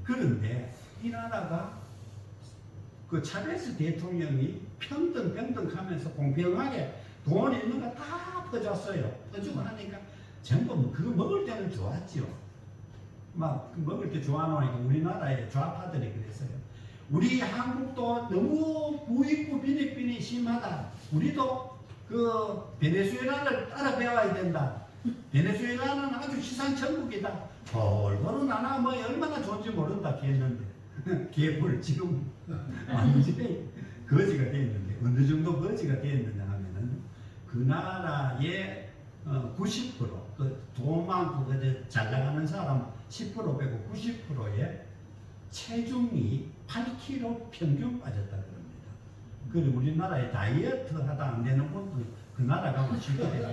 그런데 이 나라가 그 차베스 대통령이 평등 하면서 공평하게 돈 있는 거 다 퍼줬어요. 퍼주고 하니까 전부 그거 먹을 때는 좋았죠. 막 먹을 때 좋아하니까 우리나라의 좌파들이 그랬어요. 우리 한국도 너무 부익부 빈익빈이 심하다. 우리도 그 베네수엘라를 따라 배워야 된다. 베네수엘라는 아주 시상천국이다. 벌벌은 나나 뭐 얼마나 좋은지 모른다 했는데 개불 지금 완전히 거지가 되어 있는데 어느 정도 거지가 되어 있느냐 하면은 그 나라의 90% 그 돈 많고 잘 나가는 사람 10% 빼고 90%의 체중이 8kg 평균 빠졌다 그럽니다. 그리고 우리나라에 다이어트 하다 안 되는 분들 그 나라 가면 싫어해요.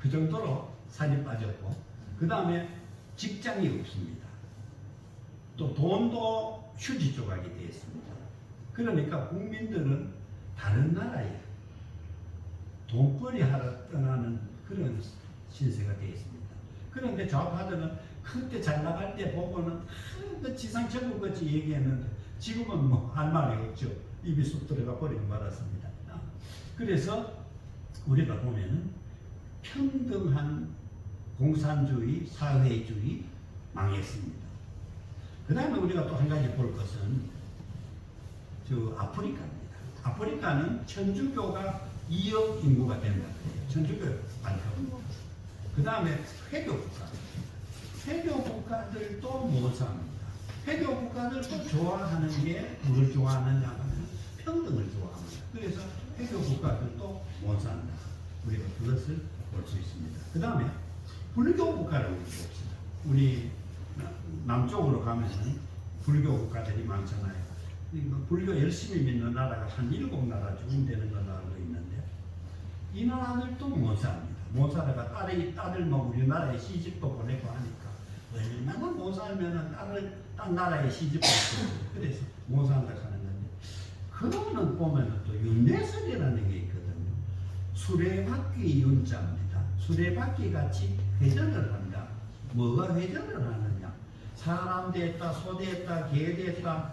그 정도로 살이 빠졌고 그 다음에 직장이 없습니다. 또 돈도 휴지 조각이 되어 있습니다. 그러니까 국민들은 다른 나라에 돈벌이 하러 떠나는 그런 신세가 되어 있습니다. 그런데 좌파들은 그때 잘 나갈 때 보고는 그 지상천국 같이 얘기했는데 지금은 뭐 할 말이 없죠. 입이 쑥 들어가 버리고 말았습니다. 그래서 우리가 보면은 평등한 공산주의, 사회주의 망했습니다. 그 다음에 우리가 또 한 가지 볼 것은 아프리카입니다. 아프리카는 천주교가 2억 인구가 된다. 천주교 반대로. 그 다음에 회교 국가. 회교 국가들도 무엇합니다. 회교 국가들도 좋아하는 게 뭘 좋아하느냐 하면 평등을 좋아합니다. 그래서 회교 국가들도 못 산다. 우리가 그것을 볼 수 있습니다. 그 다음에 불교 국가를 우리 봅시다. 우리 남쪽으로 가면은 불교 국가들이 많잖아요. 불교 열심히 믿는 나라가 한 7나라 정도 되는 걸로 알고 있는데 이 나라들도 못 삽니다. 못 살아가 딸을 뭐 우리나라에 시집도 보내고 하니까 얼마나 못 살면은 딴 나라에 시집도 보내고 그래서 못 산다 하는 건데 그거는 보면은 또 윤례설이라는 게 있거든요. 수레바퀴 윤자입니다. 수레바퀴 같이 회전을 한다. 뭐가 회전을 하느냐? 사람 됐다, 소 됐다, 개 됐다,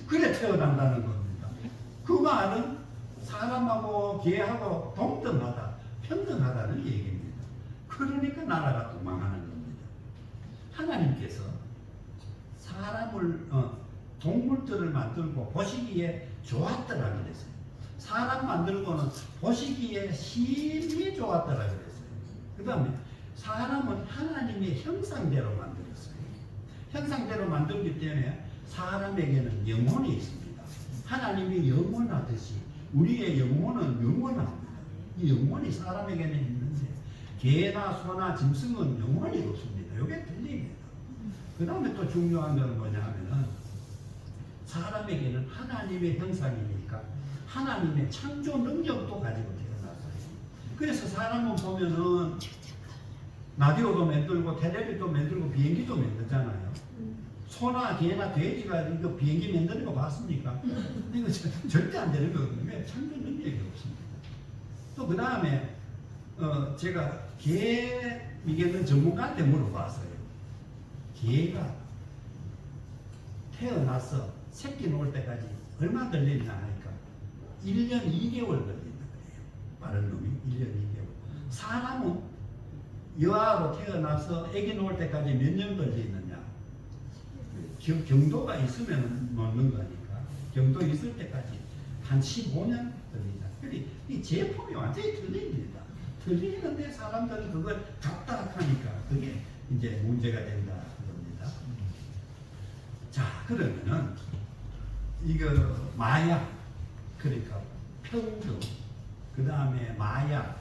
그래 태어난다는 겁니다. 그 말은 사람하고 개하고 동등하다, 평등하다는 얘기입니다. 그러니까 나라가 또 망하는 겁니다. 하나님께서 사람을 동물들을 만들고 보시기에 좋았더라 그랬어요. 사람 만들고는 보시기에 심히 좋았더라 그랬어요. 그 다음에 사람은 하나님의 형상대로 만들었어요. 형상대로 만들기 때문에 사람에게는 영혼이 있습니다. 하나님이 영원하듯이 우리의 영혼은 영원합니다. 이 영혼이 사람에게는 있는데 개나 소나 짐승은 영혼이 없습니다. 이게 틀립니다. 그 다음에 또 중요한 건 뭐냐 하면은 사람에게는 하나님의 형상이니까 하나님의 창조 능력도 가지고 태어났어요. 그래서 사람은 보면은 라디오도 만들고 텔레비도 만들고 비행기도 만들잖아요. 소나 개나 돼지가 이거 비행기 만드는 거 봤습니까? 이거 절대 안 되는 거거든요. 왜? 창조 능력이 없습니다. 또 그 다음에 제가 개 이게는 전문가한테 물어봤어요. 개가 태어나서 새끼 놓을 때까지 얼마 걸리냐 하니까 1년 2개월 걸린다 그래요. 빠른 놈이 1년 2개월. 사람은 여아로 태어나서 아기 놓을 때까지 몇 년 걸리느냐? 경도가 있으면 놓는 거니까 경도 있을 때까지 한 15년 걸린다. 그러니 이 제품이 완전히 틀립니다. 틀리는데 사람들은 그걸 답답하니까 그게 이제 문제가 된다 그럽니다. 자, 그러면은 이거 마약, 그러니까 평등, 그 다음에 마약,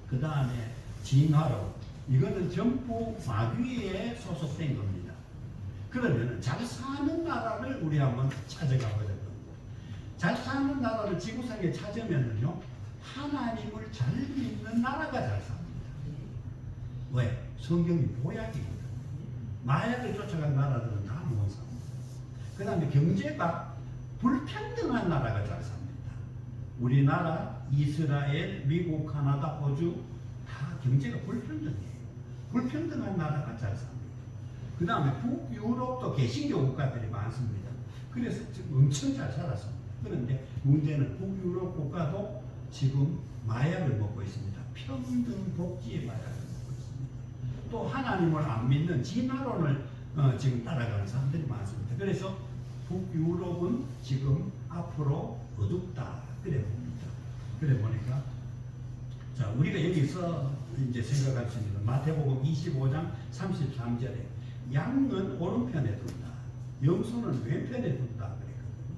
그 다음에 진화로, 이거는 전부 마귀에 소속된 겁니다. 그러면 잘 사는 나라를 우리 한번 찾아가 보자. 잘 사는 나라를 지구상에 찾으면요 하나님을 잘 믿는 나라가 잘 삽니다. 왜? 성경이 보약이거든요. 마약을 쫓아간 나라들은 다 못 삽니다. 그 다음에 경제가 불평등한 나라가 잘 삽니다. 우리나라, 이스라엘, 미국, 카나다, 호주 다 경제가 불평등해요. 불평등한 나라가 잘 삽니다. 그 다음에 북유럽도 개신교 국가들이 많습니다. 그래서 지금 엄청 잘 살았습니다. 그런데 문제는 북유럽 국가도 지금 마약을 먹고 있습니다. 평등 복지의 마약을 먹고 있습니다. 또 하나님을 안 믿는 진화론을 지금 따라가는 사람들이 많습니다. 그래서 북유럽은 지금 앞으로 어둡다 그래 봅니다. 그래 보니까 자, 우리가 여기서 이제 생각할 수 있는 마태복음 25장 33절에 양은 오른편에 둔다, 염소는 왼편에 둔다 그랬거든요.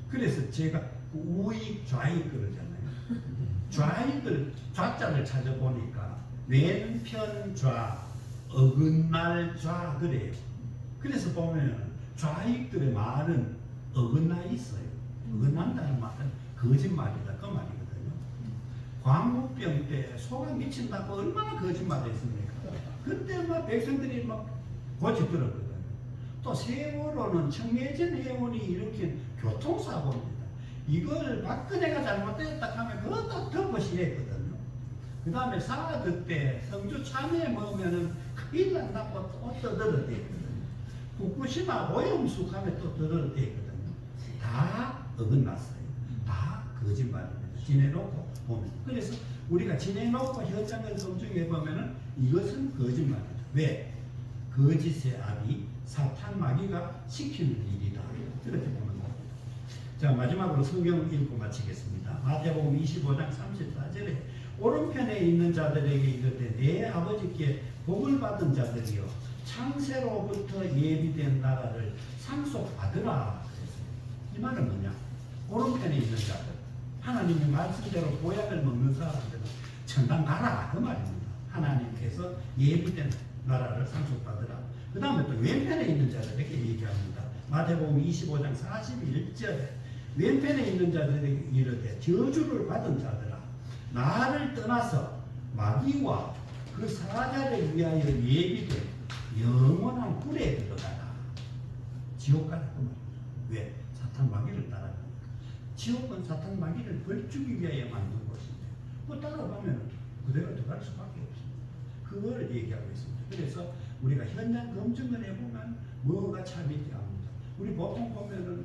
그래서 제가 우익 좌익 그러잖아요. 좌익을 좌자를 찾아보니까 왼편 좌, 어긋날 좌 그래요. 그래서 보면 좌익들의 말은 어긋나 있어요. 어긋난다는 말은 거짓말이다 그 말이거든요. 광우병 때 소가 미친다고 얼마나 거짓말했습니까? 그때 막 백성들이 막 고집들었거든요. 또 세월호는 청해전 해운이 일으킨 교통사고입니다. 이걸 박근혜가 잘못됐다 하면 그것도 더 무시했거든요. 그 다음에 사드 때 성주 참외 먹으면은 큰일 난다고 또 떠들어댔거든요. 후쿠시마 오염수 하면 또 떠들어댔거든요. 다 어긋났어요. 다 거짓말입니다. 지내놓고 보면. 그래서 우리가 지내놓고 현장을 검증해 보면은 이것은 거짓말이다. 왜? 거짓의 압이 사탄 마귀가 시키는 일이다. 이렇게 보는 겁니다. 자, 마지막으로 성경 읽고 마치겠습니다. 마태복음 25장 34절에 오른편에 있는 자들에게 이르되 내 아버지께 복을 받은 자들이여 창세로부터 예비된 나라를 상속받으라. 이 말은 뭐냐? 오른편에 있는 자들, 하나님의 말씀대로 보약을 먹는 사람들은 천당 가라 그 말입니다. 하나님께서 예비된 나라를 상속받으라. 그 다음에 또 왼편에 있는 자들에게 얘기합니다. 마태복음 25장 41절에 왼편에 있는 자들에게 이르되 저주를 받은 자들아 나를 떠나서 마귀와 그 사자를 위하여 예비된 영원한 굴에 들어가라. 지옥 가라 그 말입니다. 왜? 사탄 마귀를 따라가니까. 지옥은 사탄 마귀를 벌주기 위하여 만든 것인데 뭐 따라가면 그대로 들어갈 수밖에 없습니다. 그거를 얘기하고 있습니다. 그래서 우리가 현장 검증을 해보면 뭐가 참인지 압니다. 우리 보통 보면은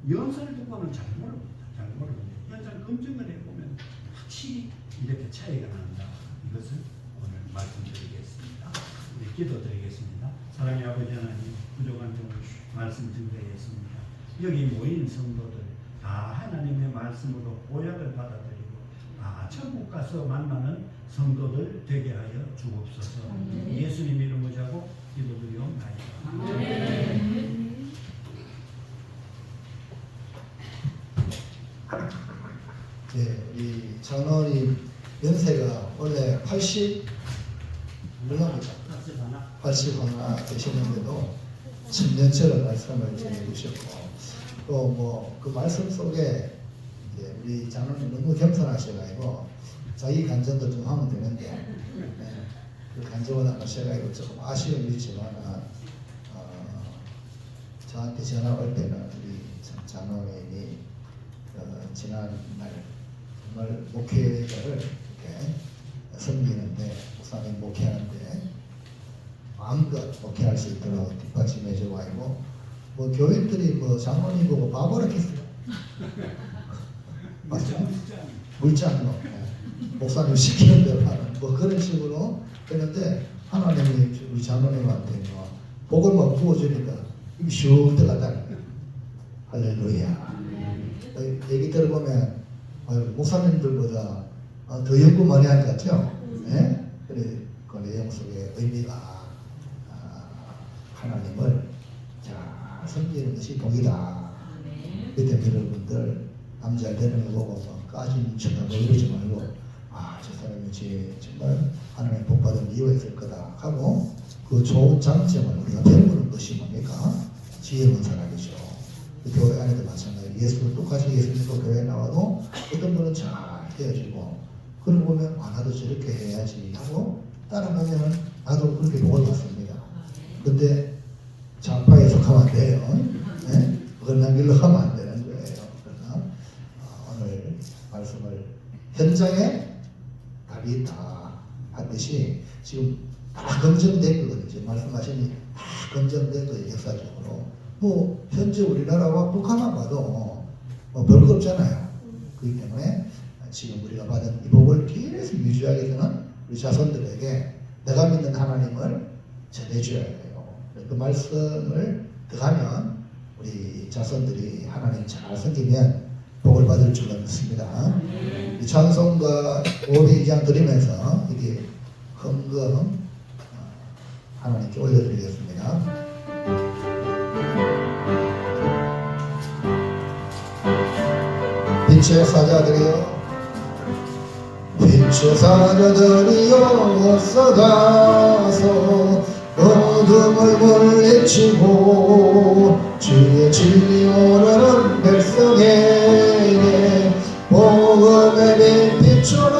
연설을 듣고는 잘 모릅니다. 잘 모르는데 현장 검증을 해보면 확실히 이렇게 차이가 난다. 이것을 오늘 말씀드리겠습니다. 우리 기도드리겠습니다. 사랑의 아버지 하나님, 부족한 점 말씀 증거했습니다. 여기 모인 성도들 다 하나님의 말씀으로 보약을 받아들이고 다 천국 가서 만나는 성도들 되게 하여 주옵소서. 예수님 이름으로 자고 기도드리옵나이다. 네, 우리 장로님 연세가 원래 80 물론이죠. 81 되시는데도 천년처럼 말씀을 전해주셨고 또 뭐 그 말씀 속에 이제 우리 장로님 너무 겸손하셔가지고 자기 간증도 좀 하면 되는데 네, 그 간증을 안 하셔가지고 조금 아쉬움이 있지만 저한테 전화 올 때는 우리 장로님이 지난날 정말 목회자를 이렇게 섬기는데 목사님 목회하는데 마음껏 목회할 수 있도록 뒷받침해 줘가지고 뭐 교인들이 뭐 장로님 보고 바보라 했어요. 물장로 목사님 시키는 대로 하는 뭐 그런 식으로 했는데 하나님이 우리 장로님한테 뭐 복을만 부어주니까 슉 들어갔다는 거예요. 할렐루야. 얘기 들어보면 목사님들보다 더 연구 많이 한 것 같죠? 네? 그래, 그 내용 속에 의미가 하나님을 잘 섬기는 것이 복이다. 그때 여러분들 남자 되는 거 보고 막 까진 척하고 이러지 말고 저 사람이 정말 하나님의 복 받은 이유가 있을 거다 하고 그 좋은 장점을 우리가 배우는 것이 뭡니까? 지혜로운 사람이죠. 교회 안에도 마찬가지로 예수는 똑같이 예수님도 교회에 나와도 어떤 분은 잘 헤어지고 그러고 보면 나도 저렇게 해야지 하고 따라가면 나도 그렇게 복을 받습니다. 근데 좌파에 속하면 안 돼요. 네? 그런 길로 하면 안 되는 거예요. 그러나 오늘 말씀을 현장에 답이 있다 하듯이 지금 다 검증된 거거든요. 지금 말씀하신 다 검증된 거예요. 역사적으로. 뭐 현재 우리나라와 북한만 봐도 뭐 별거 없잖아요. 그렇기 때문에 지금 우리가 받은 이 복을 계속 유지하기 위해서는 우리 자손들에게 내가 믿는 하나님을 전해줘야 돼요. 그 말씀을 더하면 우리 자손들이 하나님 잘 섬기면 복을 받을 줄로 믿습니다. 이 찬송가 502장 드리면서 이게 헌금 하나님께 올려드리겠습니다. 빛의 사자들이여 빛의 사자들이여 어서 가서 어둠을 물리치고 주의 진리 오르는 백성에게 복음의 빛 비추라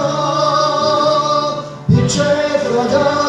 빛의 사자